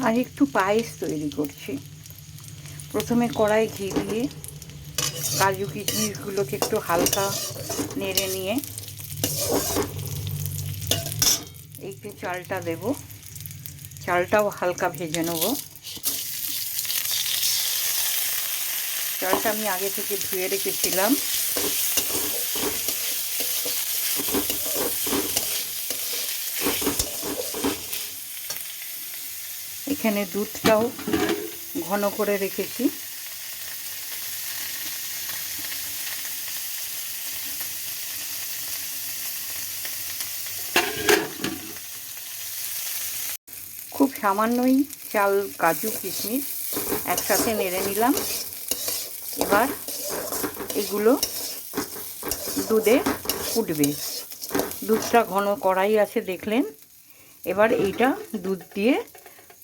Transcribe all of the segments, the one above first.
আর একটু পায়েস তৈরি করছি। প্রথমে কড়াই ঘি দিয়ে কাজু কিশমিশগুলোকে একটু হালকা নেড়ে নিয়ে একটু চালটা দেব, চালটাও হালকা ভেজে নেব। চালটা আমি আগে থেকে ধুয়ে রেখেছিলাম। এখানে দুধটাও ঘন করে রেখেছি। খুব সামান্যই চাল কাজু কিশমিশ একসাথে নেড়ে নিলাম। এবার এগুলো দুধে ফুটবে। দুধটা ঘন কড়াই আছে দেখলেন। এবার এইটা দুধ দিয়ে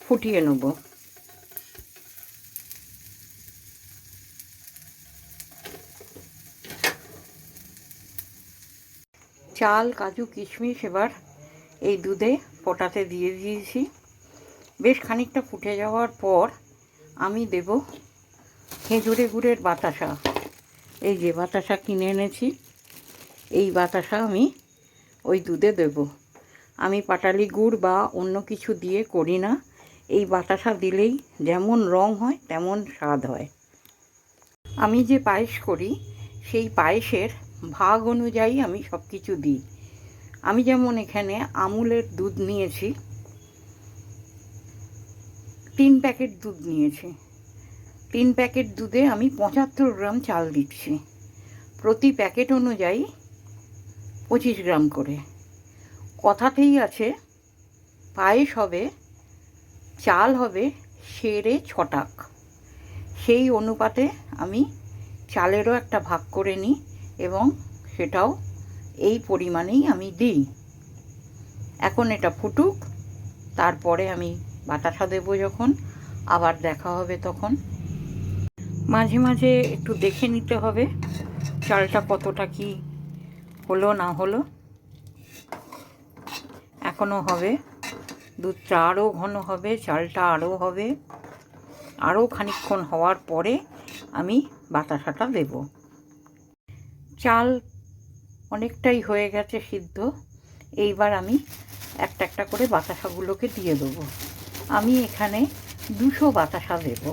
ফুটিয়ে নেব। চাল কাজু কিশমিশ এবার এই দুধে ফোটাতে দিয়ে দিয়েছি। বেশ খানিকটা ফুটে যাওয়ার পর আমি দেব খেজুরে গুড়ের বাতাসা। এই যে বাতাসা কিনে এনেছি, এই বাতাসা আমি ওই দুধে দেব। আমি পাটালি গুড় বা অন্য কিছু দিয়ে করি না। এই বাতাসা দিলেই যেমন রং হয় তেমন স্বাদ হয়। আমি যে পায়েস করি সেই পায়েসের ভাগ অনুযায়ী আমি সব কিছু দিই। আমি যেমন এখানে আমুলের দুধ নিয়েছি, 3 প্যাকেট দুধ নিয়েছি। 3 প্যাকেট দুধে আমি 75 গ্রাম চাল দিচ্ছি। প্রতি প্যাকেট অনুযায়ী 25 গ্রাম করে। কথাতেই আছে পায়েস হবে, চাল হবে সেরে 6 টাক। সেই অনুপাতে আমি চালেরও একটা ভাগ করে নিই এবং সেটাও এই পরিমাণেই আমি দিই। এখন এটা ফুটুক, তারপরে আমি বাতাসা দেবো যখন, আবার দেখা হবে তখন। মাঝে মাঝে একটু দেখে নিতে হবে চালটা কতটা কি হলো না হলো। এখনও হবে, দুধটা আরও ঘন হবে, চালটা আরও হবে। আরও খানিকক্ষণ হওয়ার পরে আমি বাতাসাটা দেব। চাল অনেকটাই হয়ে গেছে সিদ্ধ। এইবার আমি একটা একটা করে বাতাসাগুলোকে দিয়ে দেবো। আমি এখানে 200 বাতাসা দেব।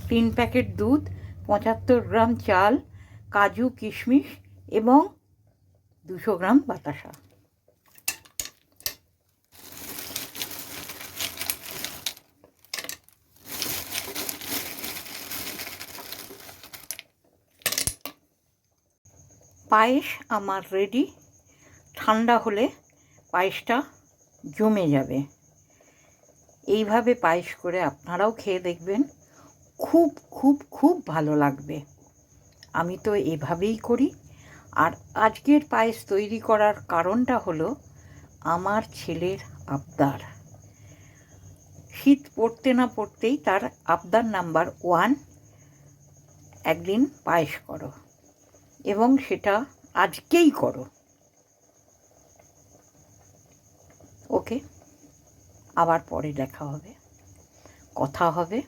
3 প্যাকেট দুধ, 75 গ্রাম চাল, কাজু কিশমিশ এবং 200 গ্রাম বাতাসা। পায়েস আমার রেডি। ঠান্ডা হলে পায়েসটা জমে যাবে। এইভাবে পায়েস করে আপনারাও খেয়ে দেখবেন, খুব খুব খুব ভালো লাগবে। আমি তো এভাবেই করি। আর আজকের পায়েস তৈরি করার কারণটা হলো আমার ছেলের আবদার। শীত পড়তে না পড়তেই তার আবদার নাম্বার 1, একদিন পায়েস করো, এবং সেটা আজকেই করো। ওকে, আবার পরে দেখা হবে, কথা হবে।